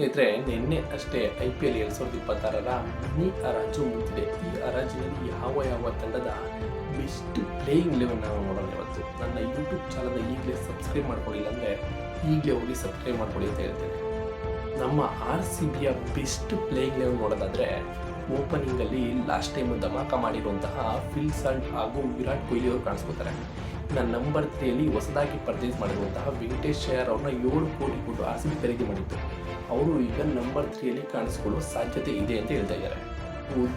ಸ್ನೇಹಿತರೆ, ನಿನ್ನೆ ಅಷ್ಟೇ IPL 2026ರ ಮಿನಿ ಹರಾಜು ಮುಗಿದಿದೆ. ಈ ಹರಾಜಿನಲ್ಲಿ ಯಾವ ತಂಡದ ಬೆಸ್ಟ್ ಪ್ಲೇಯಿಂಗ್ 11 ನಾವು ನೋಡೋಣ ಇವತ್ತು. ನನ್ನ ಯೂಟ್ಯೂಬ್ ಚಾನಲ್ನ ಈಗಲೇ ಸಬ್ಸ್ಕ್ರೈಬ್ ಮಾಡ್ಕೊಳ್ಳಿಲ್ಲ ಅಂದರೆ ಈಗಲೇ ಹೋಗಿ ಸಬ್ಸ್ಕ್ರೈಬ್ ಮಾಡ್ಕೊಳ್ಳಿ ಅಂತ ಹೇಳ್ತೇನೆ. ನಮ್ಮ RCBಯ ಬೆಸ್ಟ್ ಪ್ಲೇಯಿಂಗ್ 11 ನೋಡೋದಾದರೆ ಓಪನಿಂಗಲ್ಲಿ ಲಾಸ್ಟ್ ಟೈಮ್ ಧಮಾಕ ಮಾಡಿರುವಂತಹ ಫಿಲ್ ಸಾಲ್ಟ್ ಹಾಗೂ ವಿರಾಟ್ ಕೊಹ್ಲಿ ಅವರು ಕಾಣಿಸ್ಕೊತಾರೆ. ನಂಬರ್ 3ಯಲ್ಲಿ ಹೊಸದಾಗಿ ಪರ್ಚೇಸ್ ಮಾಡಿರುವಂತಹ ವೆಂಕಟೇಶ್ ಅಯ್ಯರ್ ಅವ್ರನ್ನ 7 ಕೋಟಿ ಕೊಟ್ಟು RCB ಖರೀದಿ ಮಾಡಿತ್ತು. ಅವರು ಈಗ ನಂಬರ್ 3ಯಲ್ಲಿ ಕಾಣಿಸ್ಕೊಳ್ಳುವ ಸಾಧ್ಯತೆ ಇದೆ ಅಂತ ಹೇಳ್ತಾ ಇದ್ದಾರೆ.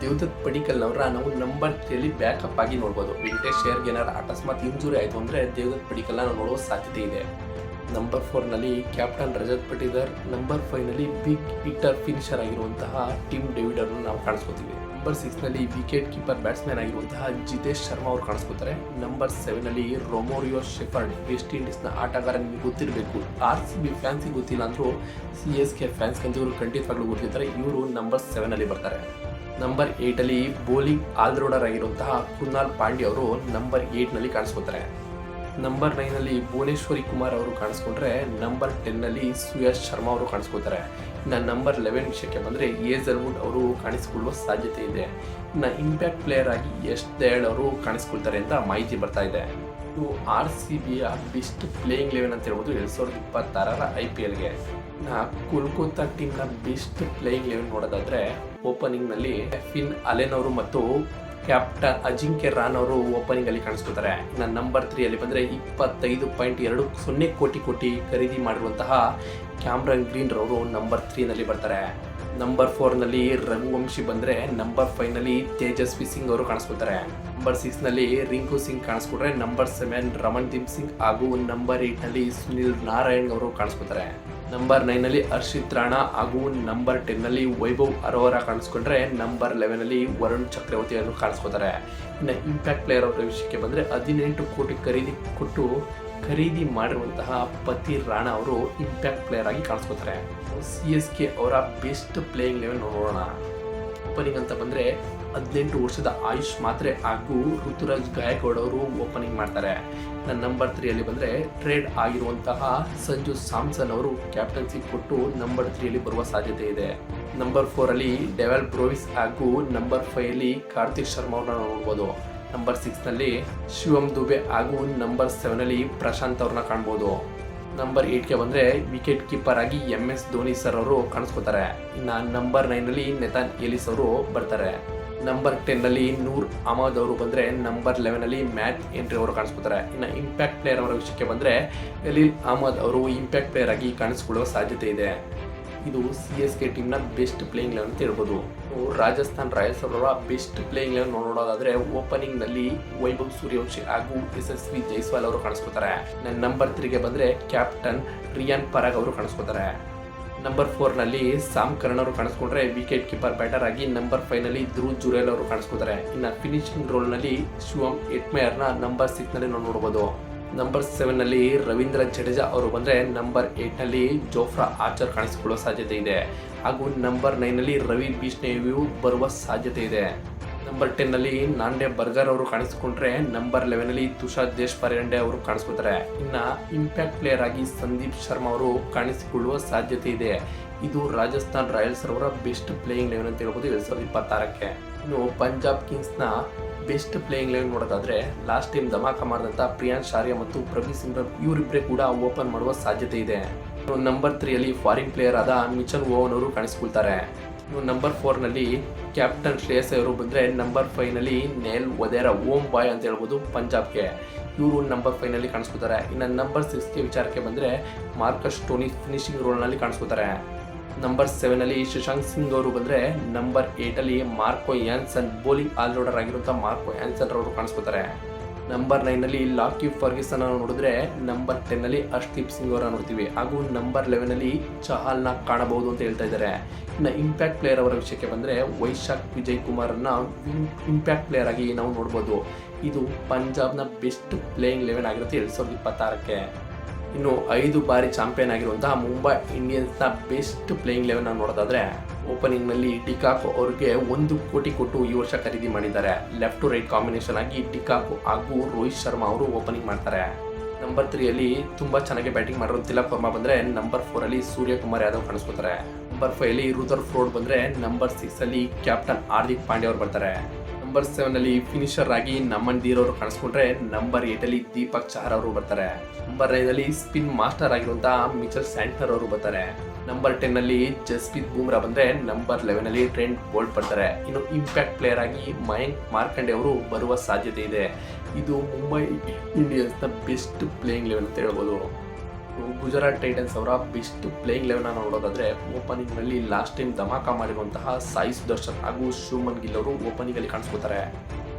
ದೇವದತ್ ಪಡಿಕ್ಕಲ್ ಅವರ ನಾವು ನಂಬರ್ 3ಯಲ್ಲಿ ಬ್ಯಾಕಪ್ ಆಗಿ ನೋಡ್ಬೋದು. ವೆಂಕಟೇಶ್ ಅಯ್ಯರ್ಗೆ ಏನಾದ್ರು ಅಕಸ್ಮಾತ್ ಇಂಜುರಿ ಆಯಿತು ಅಂದರೆ ದೇವದತ್ ಪಡಿಕ್ಕಲ್ನ ನಾವು ನೋಡುವ ಸಾಧ್ಯತೆ ಇದೆ. ನಂಬರ್ 4ನಲ್ಲಿ ಕ್ಯಾಪ್ಟನ್ ರಜತ್ ಪಟಿದಾರ್, ನಂಬರ್ 5ನಲ್ಲಿ ಬಿಗ್ ಹಿಟ್ಟರ್ ಫಿನಿಷರ್ ಆಗಿರುವಂತಹ ಟಿಮ್ ಡೇವಿಡ್ ಅವರನ್ನು ನಾವು ಕಾಣಿಸ್ಕೊತೀವಿ. ನಂಬರ್ 6ನಲ್ಲಿ ವಿಕೆಟ್ ಕೀಪರ್ ಬ್ಯಾಟ್ಸ್ಮನ್ ಆಗಿರುವಂತಹ ಜಿತೇಶ್ ಶರ್ಮಾ ಅವರು ಕಾಣಿಸ್ಕೊತಾರೆ. ನಂಬರ್ 7ನಲ್ಲಿ ರೊಮೋರಿಯೋ ಶೆಫರ್ಡ್, ವೆಸ್ಟ್ ಇಂಡೀಸ್ನ ಆಟಗಾರ. ನಿಮಗೆ ಗೊತ್ತಿರಬೇಕು, RCB ಫ್ಯಾನ್ಸಿಗೆ ಗೊತ್ತಿಲ್ಲ ಅಂದರೂ CSK ಫ್ಯಾನ್ಸ್ ಇವರು ಖಂಡಿತವಾಗ್ಲೂ ಗೊತ್ತಿರ್ತಾರೆ. ಇವರು ನಂಬರ್ 7ನಲ್ಲಿ ಬರ್ತಾರೆ. ನಂಬರ್ 8ಲ್ಲಿ ಬೌಲಿಂಗ್ ಆಲ್ರೌಂಡರ್ ಆಗಿರುವಂತಹ ಕೃನಾಲ್ ಪಾಂಡ್ಯ ಅವರು ನಂಬರ್ 8ನಲ್ಲಿ ಕಾಣಿಸ್ಕೊತಾರೆ. ನಂಬರ್ 9ನಲ್ಲಿ ಭುವನೇಶ್ವರಿ ಕುಮಾರ್ ಅವರು ಕಾಣಿಸ್ಕೊಂಡ್ರೆ ನಂಬರ್ 10ನಲ್ಲಿ ಸುಯಶ್ ಶರ್ಮಾ ಅವರು ಕಾಣಿಸ್ಕೊತಾರೆ. ಇನ್ನು ನಂಬರ್ 11 ವಿಷಯಕ್ಕೆ ಬಂದರೆ ಹೇಜಲ್ವುಡ್ ಅವರು ಕಾಣಿಸಿಕೊಳ್ಳುವ ಸಾಧ್ಯತೆ ಇದೆ. ಇನ್ನು ಇಂಪ್ಯಾಕ್ಟ್ ಪ್ಲೇಯರ್ ಆಗಿ ಯಶ್ ದಯಾಳ್ ಅವರು ಕಾಣಿಸ್ಕೊಳ್ತಾರೆ ಅಂತ ಮಾಹಿತಿ ಬರ್ತಾ ಇದೆ. ಇದು RCBಯ ಬೆಸ್ಟ್ ಪ್ಲೇಯಿಂಗ್ 11 ಅಂತ ಹೇಳ್ಬೋದು 2026ರ IPLಗೆ. ಕೋಲ್ಕತ್ತಾ ಟೀಮ್ನ ಬೆಸ್ಟ್ ಪ್ಲೇಯಿಂಗ್ 11 ನೋಡೋದಾದರೆ ಓಪನಿಂಗ್ನಲ್ಲಿ ಫಿನ್ ಅಲೆನ್ ಅವರು ಮತ್ತು ಕ್ಯಾಪ್ಟನ್ ಅಜಿಂಕ್ಯ ರಾನ್ ಅವರು ಓಪನಿಂಗ್ ಅಲ್ಲಿ ಕಾಣಿಸ್ಕೊತಾರೆ. ಇನ್ನು ನಂಬರ್ 3ಯಲ್ಲಿ ಬಂದರೆ 25.20 ಕೋಟಿ ಖರೀದಿ ಮಾಡಿರುವಂತಹ ಕ್ಯಾಮ್ರನ್ ಗ್ರೀನ್ ಅವರು ನಂಬರ್ 3ನಲ್ಲಿ ಬರ್ತಾರೆ. ನಂಬರ್ 4ನಲ್ಲಿ ರಘುವಂಶಿ ಬಂದರೆ ನಂಬರ್ 5ನಲ್ಲಿ ತೇಜಸ್ವಿ ಸಿಂಗ್ ಅವರು ಕಾಣಿಸ್ಕೊತಾರೆ. ನಂಬರ್ 6ನಲ್ಲಿ ರಿಂಕು ಸಿಂಗ್ ಕಾಣಿಸ್ಕೊಂಡ್ರೆ ನಂಬರ್ 7 ರಮಣ್ದೀಪ್ ಸಿಂಗ್ ಹಾಗೂ ನಂಬರ್ 8ನಲ್ಲಿ ಸುನಿಲ್ ನಾರಾಯಣ್ ಅವರು ಕಾಣಿಸ್ಕೊತಾರೆ. ನಂಬರ್ 9ನಲ್ಲಿ ಹರ್ಷಿತ್ ರಾಣಾ ಹಾಗೂ ನಂಬರ್ 10ನಲ್ಲಿ ವೈಭವ್ ಅರೋರಾ ಕಾಣಿಸ್ಕೊಂಡ್ರೆ ನಂಬರ್ 11ನಲ್ಲಿ ವರುಣ್ ಚಕ್ರವರ್ತಿ ಅವರು ಕಾಣಿಸ್ಕೊತಾರೆ. ಇನ್ನು ಇಂಪ್ಯಾಕ್ಟ್ ಪ್ಲೇಯರ್ ಅವರ ವಿಷಯಕ್ಕೆ ಬಂದರೆ 18 ಕೋಟಿ ಖರೀದಿ ಮಾಡಿರುವಂತಹ ಪತಿ ರಾಣಾ ಅವರು ಇಂಪ್ಯಾಕ್ಟ್ ಪ್ಲೇಯರ್ ಆಗಿ ಕಾಣಿಸ್ಕೊತಾರೆ. CSK ಅವರ ಬೆಸ್ಟ್ ಪ್ಲೇಯಿಂಗ್ 11 ನೋಡೋಣ. ಓಪನಿಂಗ್ ಅಂತ ಬಂದರೆ 18 ವರ್ಷದ ಆಯುಷ್ ಮಾತ್ರೆ ಹಾಗೂ ಋತುರಾಜ್ ಗಾಯಕ್ವಾಡ್ ಅವರು ಓಪನಿಂಗ್ ಮಾಡ್ತಾರೆ. ನಂಬರ್ 3ಯಲ್ಲಿ ಬಂದರೆ ಟ್ರೇಡ್ ಆಗಿರುವಂತಹ ಸಂಜು ಸ್ಯಾಮ್ಸನ್ ಅವರು ಕ್ಯಾಪ್ಟನ್ಸಿ ಕೊಟ್ಟು ನಂಬರ್ 3ಯಲ್ಲಿ ಬರುವ ಸಾಧ್ಯತೆ ಇದೆ. ನಂಬರ್ 4ರಲ್ಲಿ ಡೆವೆಲ್ ಬ್ರೋವಿಸ್ ಹಾಗೂ ನಂಬರ್ 5ಯಲ್ಲಿ ಕಾರ್ತಿಕ್ ಶರ್ಮಾ ಅವ್ರನ್ನ ನೋಡ್ಬೋದು. ನಂಬರ್ 6ನಲ್ಲಿ ಶಿವಮ್ ದುಬೆ ಹಾಗೂ ನಂಬರ್ 7ನಲ್ಲಿ ಪ್ರಶಾಂತ್ ಅವ್ರನ್ನ ಕಾಣ್ಬೋದು. ನಂಬರ್ 8ಗೆ ಬಂದರೆ ವಿಕೆಟ್ ಕೀಪರ್ ಆಗಿ MS ಧೋನಿ ಸರ್ ಅವರು ಕಾಣಿಸ್ಕೊತಾರೆ. ಇನ್ನು ನಂಬರ್ 9ನಲ್ಲಿ ನೆತಾನ್ ಎಲಿಸ್ ಅವರು ಬರ್ತಾರೆ. ನಂಬರ್ 10ನಲ್ಲಿ ನೂರ್ ಅಹಮದ್ ಅವರು ಬಂದರೆ ನಂಬರ್ 11ನಲ್ಲಿ ಮ್ಯಾಟ್ ಎಂಟ್ರಿ ಅವರು ಕಾಣಿಸ್ಕೊತಾರೆ. ಇನ್ನು ಇಂಪ್ಯಾಕ್ಟ್ ಪ್ಲೇಯರ್ ಅವರ ವಿಷಯಕ್ಕೆ ಬಂದರೆ ಎಲಿಲ್ ಅಹಮದ್ ಅವರು ಇಂಪ್ಯಾಕ್ಟ್ ಪ್ಲೇಯರ್ ಆಗಿ ಕಾಣಿಸ್ಕೊಳ್ಳುವ ಸಾಧ್ಯತೆ ಇದೆ. ಇದು CSK ಟೀಮ್ನ ಬೆಸ್ಟ್ ಪ್ಲೇಯಿಂಗ್ 11 ಅಂತ ಹೇಳ್ಬೋದು. ರಾಜಸ್ಥಾನ್ ರಾಯಲ್ಸ್ ಅವರ ಬೆಸ್ಟ್ ಪ್ಲೇಯಿಂಗ್ 11 ನೋಡೋದಾದರೆ ಓಪನಿಂಗ್ನಲ್ಲಿ ವೈಭವ್ ಸೂರ್ಯವಂಶಿ ಹಾಗೂ ಯಶಸ್ವಿ ಜೈಸ್ವಾಲ್ ಅವರು ಕಾಣಿಸ್ಕೊತಾರೆ. ನಂಬರ್ 3ಗೆ ಬಂದರೆ ಕ್ಯಾಪ್ಟನ್ ರಿಯಾನ್ ಪರಾಗ್ ಅವರು ಕಾಣಿಸ್ಕೊತಾರೆ. ನಂಬರ್ 4ನಲ್ಲಿ ಸಾಮ್ ಕರ್ಣ್ ಅವರು ಕಾಣಿಸ್ಕೊಂಡ್ರೆ ವಿಕೆಟ್ ಕೀಪರ್ ಬ್ಯಾಟರ್ ಆಗಿ ನಂಬರ್ 5ನಲ್ಲಿ ಧ್ರುವ್ ಜುರೇಲ್ ಅವರು ಕಾಣಿಸ್ಕೊತಾರೆ. ಇನ್ನು ಫಿನಿಶಿಂಗ್ ರೋಲ್ನಲ್ಲಿ ಶಿವಮ್ ಎಟ್ಮೇಯರ್ನ ನಂಬರ್ 6ನಲ್ಲಿ ನಾವು ನೋಡ್ಬೋದು. ನಂಬರ್ 7ನಲ್ಲಿ ರವೀಂದ್ರ ಜಡೇಜಾ ಅವರು ಬಂದರೆ ನಂಬರ್ 8ನಲ್ಲಿ ಜೋಫ್ರಾ ಆರ್ಚರ್ ಕಾಣಿಸಿಕೊಳ್ಳುವ ಸಾಧ್ಯತೆ ಇದೆ. ಹಾಗೂ ನಂಬರ್ 9ನಲ್ಲಿ ರವಿ ಬಿಷ್ಣೋಯಿಯು ಬರುವ ಸಾಧ್ಯತೆ ಇದೆ. ನಂಬರ್ 10ನಲ್ಲಿ ನಾಂಡೆ ಬರ್ಗರ್ ಅವರು ಕಾಣಿಸಿಕೊಂಡ್ರೆ ನಂಬರ್ 11ನಲ್ಲಿ ತುಷಾರ್ ದೇಶಪಾಂಡೆ ಅವರು ಕಾಣಿಸ್ಕೊತಾರೆ. ಇನ್ನು ಇಂಪ್ಯಾಕ್ಟ್ ಪ್ಲೇಯರ್ ಆಗಿ ಸಂದೀಪ್ ಶರ್ಮಾ ಅವರು ಕಾಣಿಸಿಕೊಳ್ಳುವ ಸಾಧ್ಯತೆ ಇದೆ. ಇದು ರಾಜಸ್ಥಾನ್ ರಾಯಲ್ಸ್ ಅವರ ಬೆಸ್ಟ್ ಪ್ಲೇಯಿಂಗ್ 11 ಅಂತ ಹೇಳ್ಬೋದು 2026ಕ್ಕೆ. ಇನ್ನು ಪಂಜಾಬ್ ಕಿಂಗ್ಸ್ನ ಬೆಸ್ಟ್ ಪ್ಲೇಯಿಂಗ್ 11 ನೋಡೋದಾದರೆ ಲಾಸ್ಟ್ ಟೈಮ್ ಧಮಾಕ ಮಾಡಿದಂಥ ಪ್ರಿಯಾಂಶ್ ಆರ್ಯ ಮತ್ತು ಪ್ರಭಿ ಸಿಮ್ರನ್ ಇವರಿಬ್ಬರೇ ಕೂಡ ಓಪನ್ ಮಾಡುವ ಸಾಧ್ಯತೆ ಇದೆ. ನಂಬರ್ 3ಯಲ್ಲಿ ಫಾರಿನ್ ಪ್ಲೇಯರ್ ಆದ ಮಿಚಲ್ ಓವನ್ ಅವರು ಕಾಣಿಸ್ಕೊಳ್ತಾರೆ. ನಂಬರ್ 4ನಲ್ಲಿ ಕ್ಯಾಪ್ಟನ್ ಶ್ರೇಯಸ್ ಅವರು ಬಂದರೆ ನಂಬರ್ 5ನಲ್ಲಿ ನೇಲ್ ವದೇರಾ ಓಂ ಬಾಯ್ ಅಂತ ಹೇಳ್ಬೋದು ಪಂಜಾಬ್ಗೆ. ಇವರು ನಂಬರ್ 5ನಲ್ಲಿ ಕಾಣಿಸ್ಕೊತಾರೆ. ಇನ್ನು ನಂಬರ್ 6ಗೆ ವಿಚಾರಕ್ಕೆ ಬಂದರೆ ಮಾರ್ಕಸ್ ಟೋನಿ ಫಿನಿಶಿಂಗ್ ರೋಲ್ನಲ್ಲಿ ಕಾಣಿಸ್ಕೊತಾರೆ. ನಂಬರ್ 7ನಲ್ಲಿ ಶಶಾಂಕ್ ಸಿಂಗ್ ಅವರು ಬಂದರೆ ನಂಬರ್ 8ಲ್ಲಿ ಮಾರ್ಕೋ ಯಾನ್ಸನ್ ಬೌಲಿಂಗ್ ಆಲ್ರೌಂಡರ್ ಆಗಿರುವಂಥ ಮಾರ್ಕೋ ಯಾನ್ಸನ್ ಅವರು ಕಾಣಿಸ್ಕೊತಾರೆ. ನಂಬರ್ 9ನಲ್ಲಿ ಲಾಕಿ ಫರ್ಗ್ಯೂಸನ್ ಅನ್ನು ನೋಡಿದ್ರೆ ನಂಬರ್ 10ನಲ್ಲಿ ಹರ್ಷದೀಪ್ ಸಿಂಗ್ ಅವರ ನೋಡ್ತೀವಿ. ಹಾಗೂ ನಂಬರ್ 11ನಲ್ಲಿ ಚಹಲ್ನ ಕಾಣಬಹುದು ಅಂತ ಹೇಳ್ತಾ ಇದ್ದಾರೆ. ಇನ್ನು ಇಂಪ್ಯಾಕ್ಟ್ ಪ್ಲೇಯರ್ ಅವರ ವಿಷಯಕ್ಕೆ ಬಂದರೆ ವೈಶಾಖ್ ವಿಜಯ್ ಕುಮಾರನ್ನ ಇಂಪ್ಯಾಕ್ಟ್ ಪ್ಲೇಯರ್ ಆಗಿ ನಾವು ನೋಡ್ಬೋದು. ಇದು ಪಂಜಾಬ್ನ ಬೆಸ್ಟ್ ಪ್ಲೇಯಿಂಗ್ 11 ಆಗಿರುತ್ತೆ 2026ಕ್ಕೆ. ಇನ್ನು 5 ಬಾರಿ ಚಾಂಪಿಯನ್ ಆಗಿರುವಂತಹ ಮುಂಬೈ ಇಂಡಿಯನ್ಸ್ನ ಬೆಸ್ಟ್ ಪ್ಲೇಯಿಂಗ್ 11 ನೋಡೋದಾದರೆ ಓಪನಿಂಗ್ನಲ್ಲಿ ಡಿಕಾಕ್ ಅವರಿಗೆ 1 ಕೋಟಿ ಕೊಟ್ಟು ಈ ವರ್ಷ ಖರೀದಿ ಮಾಡಿದ್ದಾರೆ. ಲೆಫ್ಟ್ ಟು ರೈಟ್ ಕಾಂಬಿನೇಷನ್ ಆಗಿ ಡಿಕಾಕ್ ಹಾಗೂ ರೋಹಿತ್ ಶರ್ಮಾ ಅವರು ಓಪನಿಂಗ್ ಮಾಡ್ತಾರೆ. ನಂಬರ್ 3ಯಲ್ಲಿ ತುಂಬ ಚೆನ್ನಾಗಿ ಬ್ಯಾಟಿಂಗ್ ಮಾಡಿರೋ ತಿಲಕ್ ವರ್ಮಾ ಬಂದರೆ ನಂಬರ್ 4ರಲ್ಲಿ ಸೂರ್ಯಕುಮಾರ್ ಯಾದವ್ ಕಾಣಿಸ್ಕೊತಾರೆ. ನಂಬರ್ ನಂಬರ್ 5 ಅಲ್ಲಿ ರುದರ್ ಫ್ರೋಡ್ ಬಂದ್ರೆ ನಂಬರ್ 6 ಅಲ್ಲಿ ಕ್ಯಾಪ್ಟನ್ ಹಾರ್ದಿಕ್ ಪಾಂಡ್ಯ ಅವರು ಬರ್ತಾರೆ. ನಂಬರ್ 7 ಅಲ್ಲಿ ಫಿನಿಶರ್ ಆಗಿ ನಮನ್ ಧೀರ್ ಅವರು ಕಾಣಿಸ್ಕೊಂಡ್ರೆ ನಂಬರ್ 8 ಅಲ್ಲಿ ದೀಪಕ್ ಚಹರ್ ಅವರು ಬರ್ತಾರೆ. ನಂಬರ್ 9 ಅಲ್ಲಿ ಸ್ಪಿನ್ ಮಾಸ್ಟರ್ ಆಗಿರುವಂತಹ ಮಿಚೆಲ್ ಸ್ಯಾಂಟ್ನರ್ ಅವರು ಬರ್ತಾರೆ. ನಂಬರ್ 10 ಅಲ್ಲಿ ಜಸ್ಪ್ರೀತ್ ಬೂಮ್ರಾ ಬಂದ್ರೆ ನಂಬರ್ 11 ಅಲ್ಲಿ ಟ್ರೆಂಟ್ ಬೋಲ್ಟ್ ಬರ್ತಾರೆ. ಇನ್ನು ಇಂಪ್ಯಾಕ್ಟ್ ಪ್ಲೇಯರ್ ಆಗಿ ಮಯಾಂಕ್ ಮಾರ್ಕಂಡೆ ಅವರು ಬರುವ ಸಾಧ್ಯತೆ ಇದೆ. ಇದು ಮುಂಬೈ ಇಂಡಿಯನ್ಸ್ ನ ಬೆಸ್ಟ್ ಪ್ಲೇಯಿಂಗ್ ಲೆವೆನ್ ಅಂತ ಹೇಳ್ಬೋದು. ಗುಜರಾತ್ ಟೈಟನ್ಸ್ ಅವರ ಬೆಸ್ಟ್ ಪ್ಲೇಯಿಂಗ್ ಲೆವೆನ್ ನೋಡೋದಾದ್ರೆ ಓಪನಿಂಗ್ ನಲ್ಲಿ ಲಾಸ್ಟ್ ಟೈಮ್ ಧಮಾಕ ಮಾಡಿರುವಂತಹ ಸಾಯಿ ಸುದರ್ಶನ್ ಹಾಗೂ ಶುಭ್ಮನ್ ಗಿಲ್ ಅವರು ಓಪನಿಂಗ್ ಅಲ್ಲಿ ಕಾಣಿಸ್ಕೊತಾರೆ.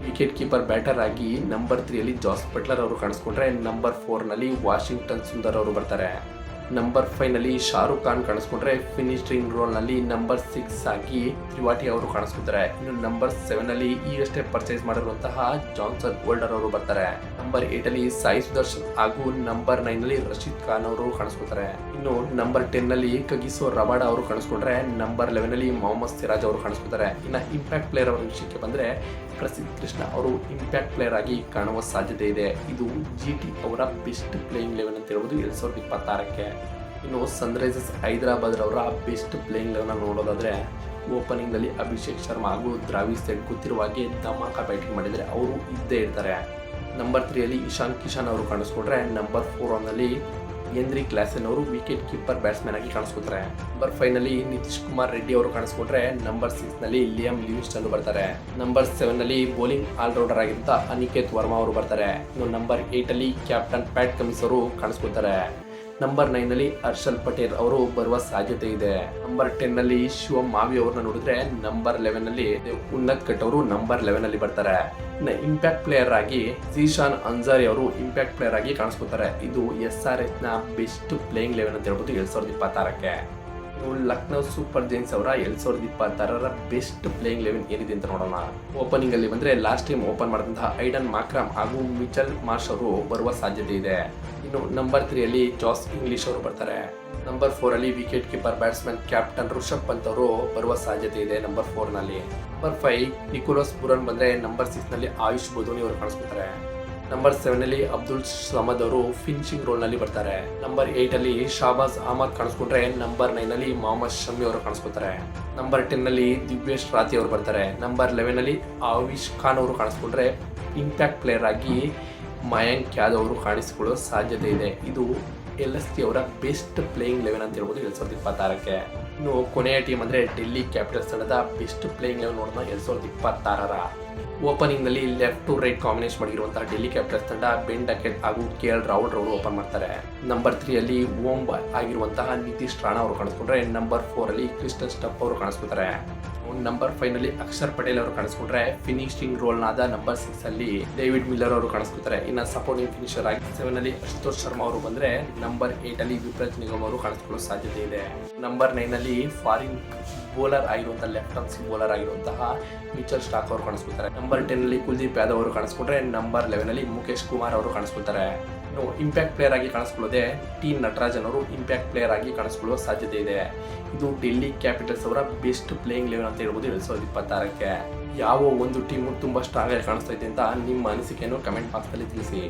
ವಿಕೆಟ್ ಕೀಪರ್ ಬ್ಯಾಟರ್ ಆಗಿ ನಂಬರ್ 3 ಅಲ್ಲಿ ಜಾಸ್ ಬಟ್ಲರ್ ಅವರು ಕಾಣಿಸ್ಕೊಂಡ್ರೆ ನಂಬರ್ 4 ನಲ್ಲಿ ವಾಷಿಂಗ್ಟನ್ ಸುಂದರ್ ಅವರು ಬರ್ತಾರೆ. ನಂಬರ್ 5 ನಲ್ಲಿ ಶಾರುಖ್ ಖಾನ್ ಕಾಣಿಸ್ಕೊಂಡ್ರೆ ಫಿನಿಶಿಂಗ್ ರೋಲ್ ನಲ್ಲಿ ನಂಬರ್ 6 ಆಗಿ ತ್ರಿವಾಟಿ ಅವರು ಕಾಣಿಸ್ಕೊತಾರೆ. ಇನ್ನು ನಂಬರ್ 7 ಅಲ್ಲಿ ಈಗಷ್ಟೇ ಪರ್ಚೇಸ್ ಮಾಡಿರುವಂತಹ ಜಾನ್ಸನ್ ಹೋಲ್ಡರ್ ಅವರು ಬರ್ತಾರೆ. ನಂಬರ್ 8 ಅಲ್ಲಿ ಸಾಯಿ ಸುದರ್ಶನ್ ಹಾಗೂ ನಂಬರ್ 9 ನಲ್ಲಿ ರಶೀದ್ ಖಾನ್ ಅವರು ಕಾಣಿಸ್ಕೊತಾರೆ. ಇನ್ನು ನಂಬರ್ 10 ನಲ್ಲಿ ಕಗಿಸೋ ರಬಾಡ ಅವರು ಕಾಣಿಸ್ಕೊಂಡ್ರೆ ನಂಬರ್ 11 ಅಲ್ಲಿ ಮೊಹಮ್ಮದ್ ಸಿರಾಜ್ ಅವರು ಕಾಣಿಸ್ಕೊತಾರೆ. ಇನ್ನು ಇಂಪ್ಯಾಕ್ಟ್ ಪ್ಲೇಯರ್ ಅವರ ವಿಷಯಕ್ಕೆ ಬಂದ್ರೆ ಪ್ರಸಿದ್ಧ ಕೃಷ್ಣ ಅವರು ಇಂಪ್ಯಾಕ್ಟ್ ಪ್ಲೇಯರ್ ಆಗಿ ಕಾಣುವ ಸಾಧ್ಯತೆ ಇದೆ. ಇದು GT ಅವರ ಬೆಸ್ಟ್ ಪ್ಲೇಯಿಂಗ್ ಲೆವೆನ್ ಅಂತ ಹೇಳ್ಬೋದು 2026ಕ್ಕೆ. ಇನ್ನು ಸನ್ರೈಸರ್ಸ್ ಹೈದರಾಬಾದ್ ಅವರ ಬೆಸ್ಟ್ ಪ್ಲೇಯಿಂಗ್ ಲೆವೆನ್ ನೋಡೋದಾದ್ರೆ ಓಪನಿಂಗ್ ನಲ್ಲಿ ಅಭಿಷೇಕ್ ಶರ್ಮಾ ಹಾಗೂ ದ್ರಾವಿಡ್ ಸೆಟ್ ಗೊತ್ತಿರುವ ಹಾಗೆ ಧಮಾಕ ಬ್ಯಾಟಿಂಗ್ ಮಾಡಿದರೆ ಅವರು ಇದ್ದೇ ಇರ್ತಾರೆ. ನಂಬರ್ 3 ಅಲ್ಲಿ ಇಶಾನ್ ಕಿಶನ್ ಅವರು ಕಾಣಿಸ್ಕೊಂಡ್ರೆ ನಂಬರ್ 4 ನಲ್ಲಿ ಹೆನ್ರಿ ಕ್ಲಾಸನ್ ಅವರು ವಿಕೆಟ್ ಕೀಪರ್ ಬ್ಯಾಟ್ಸ್ಮನ್ ಆಗಿ ಕಾಣಿಸ್ಕೊತಾರೆ. ನಂಬರ್ 5 ನಲ್ಲಿ ನಿತೀಶ್ ಕುಮಾರ್ ರೆಡ್ಡಿ ಅವರು ಕಾಣಿಸ್ಕೊಂಡ್ರೆ ನಂಬರ್ 6 ನಲ್ಲಿ ಲಿಯಮ್ ಲಿವಿಂಗ್ಸ್ಟನ್ ಬರ್ತಾರೆ. ನಂಬರ್ 7 ನಲ್ಲಿ ಬೌಲಿಂಗ್ ಆಲ್ರೌಂಡರ್ ಆಗಿದ್ದ ಅನಿಕೇತ್ ವರ್ಮಾ ಅವರು ಬರ್ತಾರೆ. ಇನ್ನು ನಂಬರ್ 8 ಅಲ್ಲಿ ಕ್ಯಾಪ್ಟನ್ ಪ್ಯಾಟ್ ಕಮಿನ್ಸ್ ಅವರು ಕಾಣಿಸ್ಕೊತಾರೆ. ನಂಬರ್ 9 ನಲ್ಲಿ ಹರ್ಷಲ್ ಪಟೇಲ್ ಅವರು ಬರುವ ಸಾಧ್ಯತೆ ಇದೆ. ನಂಬರ್ 10 ನಲ್ಲಿ ಶಿವಮ್ ಮಾವಿ ಅವ್ರನ್ನ ನೋಡಿದ್ರೆ ನಂಬರ್ 11 ನಲ್ಲಿ ಉನ್ನತ್ ಕಟ್ ಅವರು ನಂಬರ್ 11 ಅಲ್ಲಿ ಬರ್ತಾರೆ. ಇಂಪ್ಯಾಕ್ಟ್ ಪ್ಲೇಯರ್ ಆಗಿ ಝೀಶಾನ್ ಅನ್ಸಾರಿ ಅವರು ಇಂಪ್ಯಾಕ್ಟ್ ಪ್ಲೇಯರ್ ಆಗಿ ಕಾಣಿಸ್ಕೊತಾರೆ. ಇದು SRH ನ ಬೆಸ್ಟ್ ಪ್ಲೇಯಿಂಗ್ ಲೆವೆನ್ ಅಂತ ಹೇಳ್ಬೋದು 2026ಕ್ಕೆ. ಲಕ್ನೋ ಸೂಪರ್ ಜೈನ್ಸ್ ಅವರ 2026ರ ಬೆಸ್ಟ್ ಪ್ಲೇಯಿಂಗ್ ಲೆವೆನ್ ಏನಿದೆ ಅಂತ ನೋಡೋಣ. ಓಪನಿಂಗ್ ಅಲ್ಲಿ ಬಂದ್ರೆ ಲಾಸ್ಟ್ ಟೈಮ್ ಓಪನ್ ಮಾಡಿದಂತಹ ಐಡನ್ ಮಾಕ್ರಾಮ್ ಹಾಗೂ ಮಿಚೆಲ್ ಮಾರ್ಷ್ ಅವರು ಬರುವ ಸಾಧ್ಯತೆ ಇದೆ. ಇನ್ನು ನಂಬರ್ 3 ಅಲ್ಲಿ ಜಾಸ್ ಇಂಗ್ಲಿಷ್ ಅವರು ಬರ್ತಾರೆ. ನಂಬರ್ 4 ಅಲ್ಲಿ wicket keeper batsman captain Rishabh Pant ಅವರು ಬರುವ ಸಾಧ್ಯತೆ ಇದೆ ನಂಬರ್ 4 ನಲ್ಲಿ. ನಂಬರ್ 5 ನಿಕೋಲಸ್ ಪುರನ್ ಬಂದ್ರೆ ನಂಬರ್ 6 ನಲ್ಲಿ ಆಯುಷ್ ಬೋಧೋನಿ ಅವರು ಕಾಣಿಸ್ಕೊತಾರೆ. ನಂಬರ್ 7 ಅಲ್ಲಿ ಅಬ್ದುಲ್ ಸಮದ್ ಅವರು ಫಿನಿಶಿಂಗ್ ರೋಲ್ ನಲ್ಲಿ ಬರ್ತಾರೆ. ನಂಬರ್ 8 ಅಲ್ಲಿ ಶಾಬಾಜ್ ಅಹಮದ್ ಕಾಣಿಸ್ಕೊಂಡ್ರೆ ನಂಬರ್ 9 ಅಲ್ಲಿ ಮೊಹಮ್ಮದ್ ಶಮಿ ಅವರು ಕಾಣಿಸ್ಕೊತಾರೆ. ನಂಬರ್ 10 ಅಲ್ಲಿ ದಿವ್ಯೇಶ್ ರಾತಿ ಅವರು ಬರ್ತಾರೆ. ನಂಬರ್ 11 ಅಲ್ಲಿ ಆವಿಶ್ ಖಾನ್ ಅವರು ಕಾಣಿಸ್ಕೊಂಡ್ರೆ ಇಂಪ್ಯಾಕ್ಟ್ ಪ್ಲೇಯರ್ ಆಗಿ ಮಯಾಂಕ್ ಯಾದವ್ ಅವರು ಕಾಣಿಸಿಕೊಳ್ಳುವ ಸಾಧ್ಯತೆ ಇದೆ. ಇದು LSG ಅವರ ಬೆಸ್ಟ್ ಪ್ಲೇಯಿಂಗ್ ಲೆವೆನ್ ಅಂತ ಹೇಳ್ಬೋದು 2026ಕ್ಕೆ. ಇನ್ನು ಕೊನೆಯ ಟೀಮ್ ಅಂದ್ರೆ ಡೆಲ್ಲಿ ಕ್ಯಾಪಿಟಲ್ಸ್ ತಂಡದ ಬೆಸ್ಟ್ ಪ್ಲೇಯಿಂಗ್ ಲೆವೆನ್ ನೋಡೋಣ 2026ರ. ಓಪನಿಂಗ್ ನಲ್ಲಿ ಲೆಫ್ಟ್ ಟು ರೈಟ್ ಕಾಂಬಿನೇಷನ್ ಮಾಡಿರುವಂತಹ ಡೆಲ್ಲಿ ಕ್ಯಾಪಿಟಲ್ಸ್ ತಂಡ ಬೆನ್ ಡಕೆಟ್ ಹಾಗೂ KL ರಾಹುಲ್ ಅವರು ಓಪನ್ ಮಾಡ್ತಾರೆ. ನಂಬರ್ 3 ಅಲ್ಲಿ ಓಂ ಆಗಿರುವಂತಹ ನಿತೀಶ್ ರಾಣಾ ಅವರು ಕಾಣಿಸ್ಕೊಂಡ್ರೆ ನಂಬರ್ 4 ಅಲ್ಲಿ ಕ್ರಿಸ್ಟನ್ ಸ್ಟಫ್ ಅವರು ಕಾಣಿಸ್ಕೊತಾರೆ. ನಂಬರ್ 5 ನಲ್ಲಿ ಅಕ್ಷರ್ ಪಟೇಲ್ ಅವರು ಕಾಣಿಸ್ಕೊಂಡ್ರೆ ಫಿನಿಶಿಂಗ್ ರೋಲ್ ನಾದ ನಂಬರ್ 6 ಅಲ್ಲಿ ಡೇವಿಡ್ ಮಿಲ್ಲರ್ ಅವರು ಕಾಣಿಸ್ಕೊತಾರೆ. ಇನ್ನು ಸಪೋರ್ಟಿಂಗ್ ಫಿನಿಶರ್ ಆಗಿ 7 ಅಲ್ಲಿ ಅಶುತೋಷ್ ಶರ್ಮಾ ಅವರು ಬಂದ್ರೆ ನಂಬರ್ 8 ಅಲ್ಲಿ ವಿಪ್ರತ್ ನಿಗಮ್ ಅವರು ಕಾಣಿಸ್ಕೊಳ್ಳೋ ಸಾಧ್ಯತೆ ಇದೆ. ನಂಬರ್ 9 ಅಲ್ಲಿ ಫಾರಿನ್ ಬೌಲರ್ ಆಗಿರುವಂತಹ ಲೆಫ್ಟ್ ಆರ್ಮ್ ಬೌಲರ್ ಆಗಿರುವಂತಹ ಮಿಚೆಲ್ ಸ್ಟಾಕ್ ಅವರು ಕಾಣಿಸ್ಕೊತಾರೆ. ನಂಬರ್ 10 ಅಲ್ಲಿ ಕುಲ್ದೀಪ್ ಯಾದವ್ ಅವರು ಕಾಣಿಸ್ಕೊಂಡ್ರೆ ನಂಬರ್ 11 ಅಲ್ಲಿ ಮುಖೇಶ್ ಕುಮಾರ್ ಅವರು ಕಾಣಿಸ್ಕೊಳ್ತಾರೆ. ಇನ್ನು ಇಂಪ್ಯಾಕ್ಟ್ ಪ್ಲೇಯರ್ ಆಗಿ ಕಾಣಿಸ್ಕೊಳ್ಳೋದೆ ಟಿ ನಟರಾಜನ್ ಅವರು ಇಂಪ್ಯಾಕ್ಟ್ ಪ್ಲೇಯರ್ ಆಗಿ ಕಾಣಿಸ್ಕೊಳ್ಳುವ ಸಾಧ್ಯತೆ ಇದೆ. ಇದು ಡೆಲ್ಲಿ ಕ್ಯಾಪಿಟಲ್ಸ್ ಅವರ ಬೆಸ್ಟ್ ಪ್ಲೇಯಿಂಗ್ ಲೆವೆನ್ ಅಂತ ಹೇಳ್ಬೋದು 2026ಕ್ಕೆ. ಯಾವ ಒಂದು ಟೀಮು ತುಂಬಾ ಸ್ಟ್ರಾಂಗ್ ಆಗಿ ಕಾಣಿಸ್ತಾ ಇದೆ ಅಂತ ನಿಮ್ಮ ಅನಿಸಿಕೆಯನ್ನು ಕಮೆಂಟ್ ಬಾಕ್ಸ್ ಅಲ್ಲಿ ತಿಳಿಸಿ.